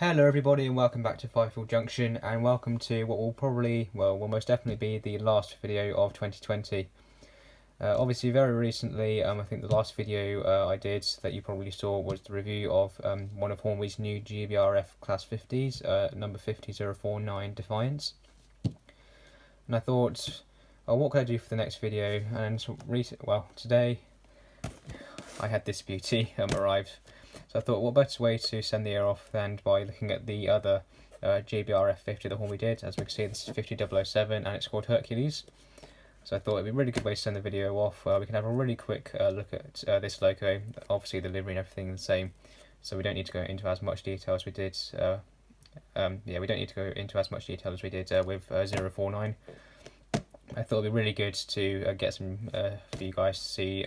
Hello everybody and welcome back to Firefield Junction, and welcome to what will most definitely be the last video of 2020. Obviously very recently, I think the last video I did that you probably saw was the review of one of Hornby's new GBRF Class 50s, number 50049 Defiance. And I thought, oh, what could I do for the next video? And today I had this beauty arrive. So I thought, what better way to send the year off than by looking at the other GBRF 50 that Hornby did. As we can see, this is 50007 and it's called Hercules. So I thought it'd be a really good way to send the video off. We can have a really quick look at this logo. Obviously the livery and everything is the same, so we don't need to go into as much detail as we did. We don't need to go into as much detail as we did with 049. I thought it'd be really good to get some for you guys to see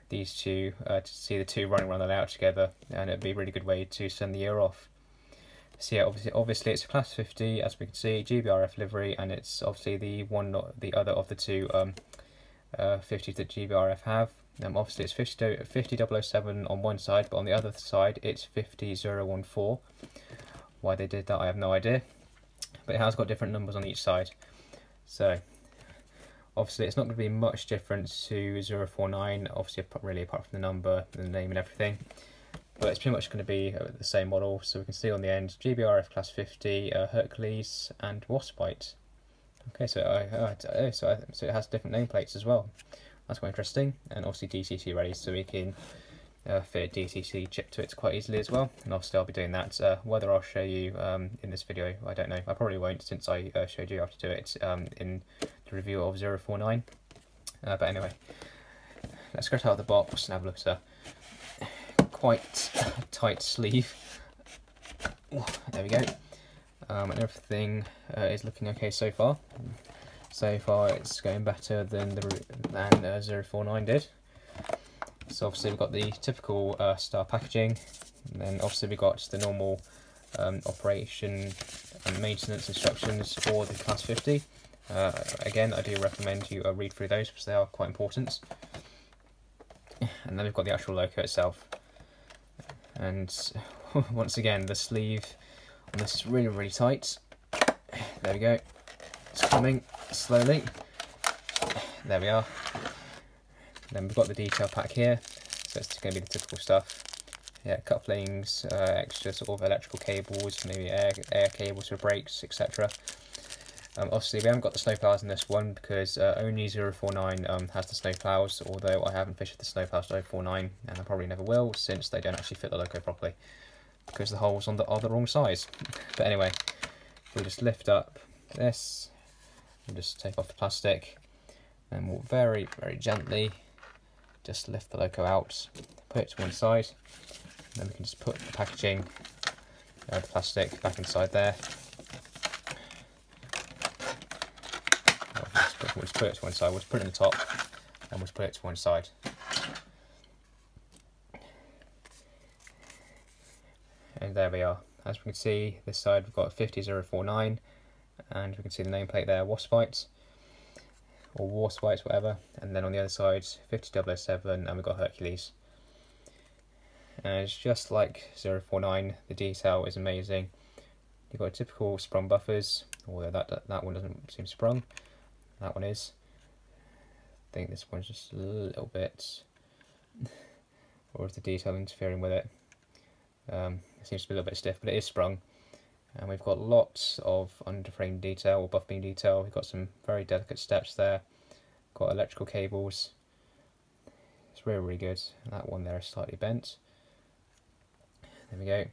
these two, to see the two running around the layout together, and it'd be a really good way to send the year off. So yeah, obviously it's a Class 50, as we can see, GBRF livery, and it's obviously the other of the two 50s that GBRF have. Obviously it's 50007 on one side, but on the other side it's 50014. Why they did that I have no idea, but it has got different numbers on each side. So obviously it's not going to be much different to 049, obviously really apart from the number, the name and everything. But it's pretty much going to be the same model, so we can see on the end GBRF Class 50, Hercules and Waspite. Okay, so it has different nameplates as well. That's quite interesting, and obviously DCC ready, so we can fit a DCC chip to it quite easily as well. And obviously I'll be doing that. Whether I'll show you in this video, I don't know. I probably won't, since I showed you how to do it in the review of 049. But anyway, let's get out of the box and have a look at a quite tight sleeve. There we go. And everything is looking okay so far. So far it's going better than 049 did. So obviously we've got the typical star packaging, and then obviously we've got the normal operation and maintenance instructions for the Class 50. Again, I do recommend you read through those because they are quite important. And then we've got the actual logo itself. And once again, the sleeve on this is really tight. There we go. It's coming slowly. There we are. Then we've got the detail pack here, so it's going to be the typical stuff. Yeah, couplings, extra sort of electrical cables, maybe air cables for brakes, etc. Obviously we haven't got the snow plows in this one because only 049 has the snow plows, although I haven't fitted the snow plows to 049, and I probably never will, since they don't actually fit the logo properly because the holes are the wrong size. But anyway, we'll just lift up this, we'll just take off the plastic, and we'll very gently just lift the logo out, put it to one side, and then we can just put the packaging, the plastic back inside there. We'll just put it to one side, we'll just put it in the top, and we'll just put it to one side. And there we are. As we can see, this side we've got 50049, and we can see the nameplate there, Waspite, or Warspite, whatever, and then on the other side 50007, and we've got Hercules. And it's just like 049, the detail is amazing. You've got typical sprung buffers, although that one doesn't seem sprung. That one is. I think this one's just a little bit, or is the detail interfering with it? It seems to be a little bit stiff, but it is sprung. And we've got lots of underframe detail or buff beam detail. We've got some very delicate steps there. Got electrical cables. It's really good. That one there is slightly bent. There we go.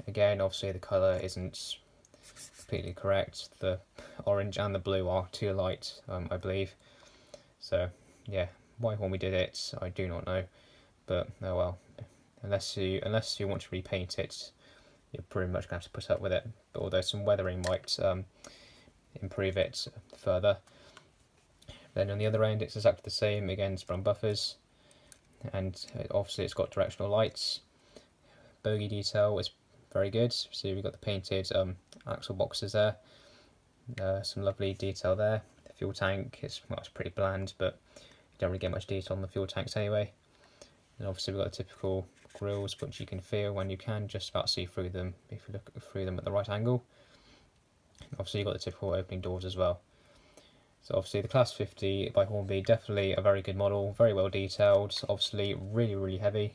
Again, obviously the colour isn't completely correct. The orange and the blue are too light, I believe. So yeah, why Hornby did it, I do not know. But oh well. Unless you want to repaint it, you're pretty much going to have to put up with it. But although some weathering might improve it further. Then on the other end it's exactly the same, again sprung buffers, and obviously it's got directional lights. Bogey detail is very good, so we've got the painted axle boxes there, some lovely detail there. The fuel tank it's pretty bland, but you don't really get much detail on the fuel tanks anyway. And obviously we've got the typical grills, which you can feel when you can just about see through them if you look through them at the right angle. Obviously you've got the typical opening doors as well. So obviously the Class 50 by Hornby, definitely a very good model, very well detailed, obviously really heavy,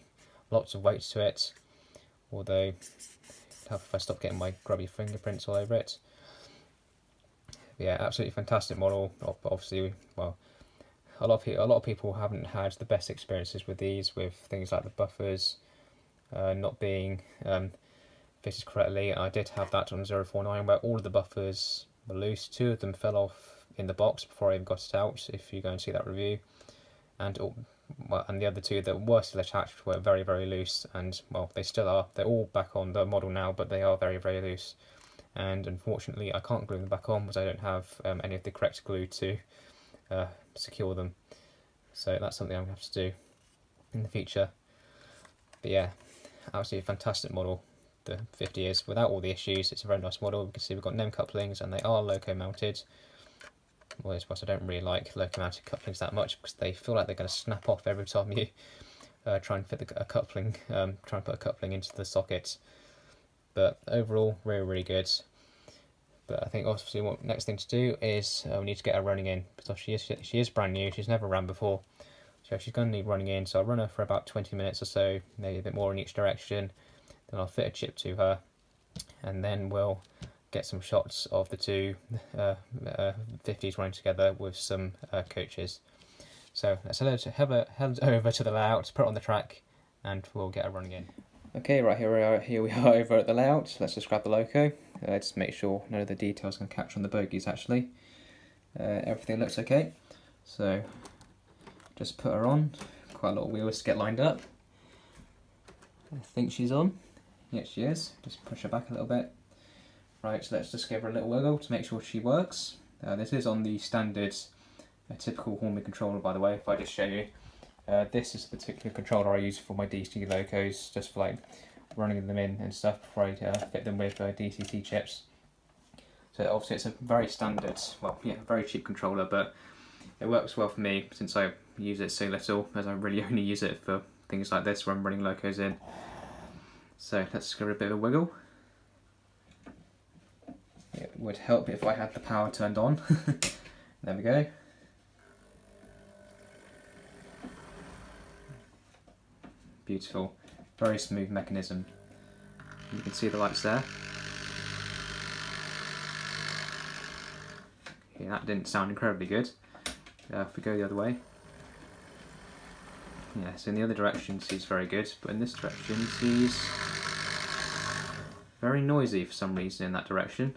lots of weight to it, although if I stop getting my grubby fingerprints all over it. But yeah, absolutely fantastic model. Obviously, well, a lot of people haven't had the best experiences with these, with things like the buffers not being fitted correctly. I did have that on 049 where all of the buffers were loose. 2 of them fell off in the box before I even got it out, if you go and see that review, and the other 2 that were still attached were very loose, and well, they still are. They're all back on the model now, but they are very loose, and unfortunately I can't glue them back on because I don't have any of the correct glue to secure them, so that's something I'm going to have to do in the future. But yeah, absolutely fantastic model. The 50 is, without all the issues. It's a very nice model. You can see we've got NEM couplings and they are loco mounted. Well, I don't really like loco mounted couplings that much because they feel like they're going to snap off every time you try and fit a coupling, try and put a coupling into the socket. But overall, really good. But I think obviously what next thing to do is we need to get her running in, because she is brand new. She's never ran before, so she's going to need running in. So I'll run her for about 20 minutes or so, maybe a bit more in each direction. Then I'll fit a chip to her, and then we'll get some shots of the 2 50s running together with some coaches. So let's head over to the layout, put it on the track, and we'll get her running in. Okay, right, here we are over at the layout. Let's just grab the loco. Just make sure none of the details can capture on the bogies actually. Everything looks okay. So just put her on. Quite a lot of wheels to get lined up. I think she's on. Yes, she is. Just push her back a little bit. Right, so let's just give her a little wiggle to make sure she works. This is on the standard, typical Hornby controller, by the way, if I just show you. This is the particular controller I use for my DC locos, just for like running them in and stuff before I fit them with DCT chips. So obviously it's a very standard, well, yeah, very cheap controller, but it works well for me since I use it so little, as I really only use it for things like this where I'm running locos in. So let's give it a bit of a wiggle. It would help if I had the power turned on. There we go. Beautiful, very smooth mechanism. You can see the lights there. Okay, that didn't sound incredibly good. If we go the other way. Yeah, so in the other direction she's very good, but in this direction she's very noisy for some reason in that direction.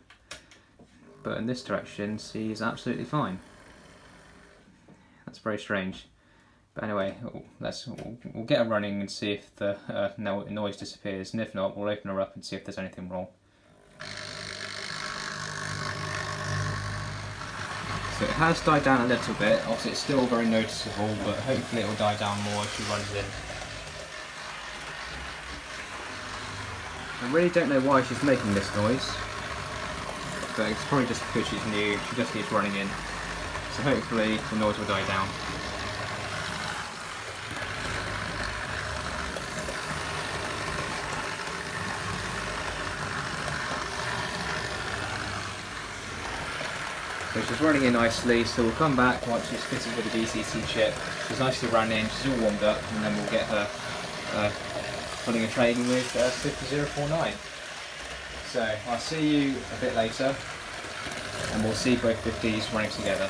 But in this direction she's absolutely fine. That's very strange. But anyway, we'll get her running and see if the noise disappears, and if not, we'll open her up and see if there's anything wrong. So it has died down a little bit. Obviously it's still very noticeable, but hopefully it will die down more as she runs in. I really don't know why she's making this noise, but it's probably just because she's new. She just needs running in. So hopefully the noise will die down. So she's running in nicely, so we'll come back once she's fitted with the DCT chip. She's nicely run in, she's all warmed up, and then we'll get her running and training with 50049. So I'll see you a bit later, and we'll see both 50s running together.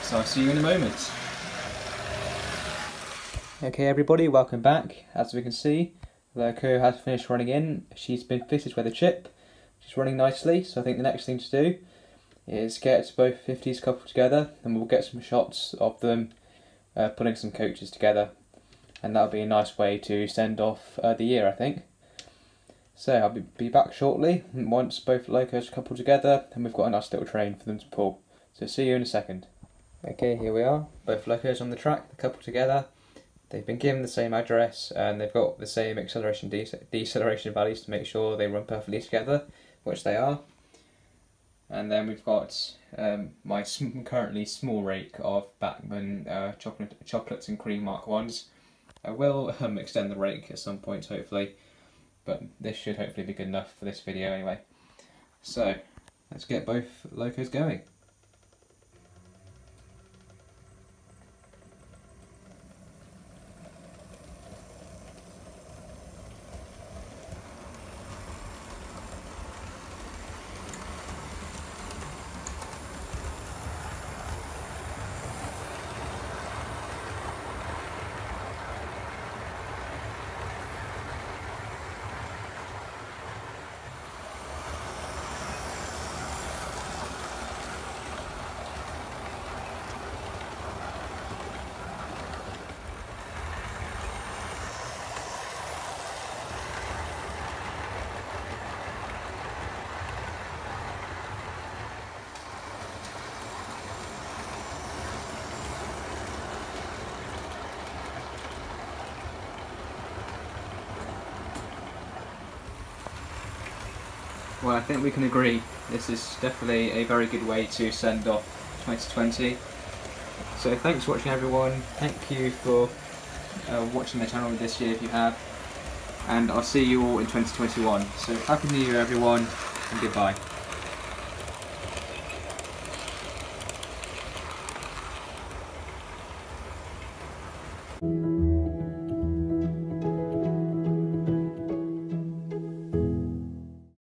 So I'll see you in a moment. Okay everybody, welcome back. As we can see, the loco has finished running in. She's been fitted with a chip. She's running nicely, so I think the next thing to do is get both 50s coupled together, and we'll get some shots of them putting some coaches together, and that'll be a nice way to send off the year, I think. So I'll be back shortly once both locos are coupled together and we've got a nice little train for them to pull. So see you in a second. Okay, here we are, both locos on the track, they're coupled together. They've been given the same address and they've got the same acceleration deceleration values to make sure they run perfectly together, which they are. And then we've got my currently small rake of Bachmann chocolates and cream Mark 1s. I will extend the rake at some point hopefully, but this should hopefully be good enough for this video anyway. So let's get both locos going. Well, I think we can agree this is definitely a very good way to send off 2020. So thanks for watching everyone, thank you for watching the channel this year if you have, and I'll see you all in 2021. So Happy New Year everyone, and goodbye.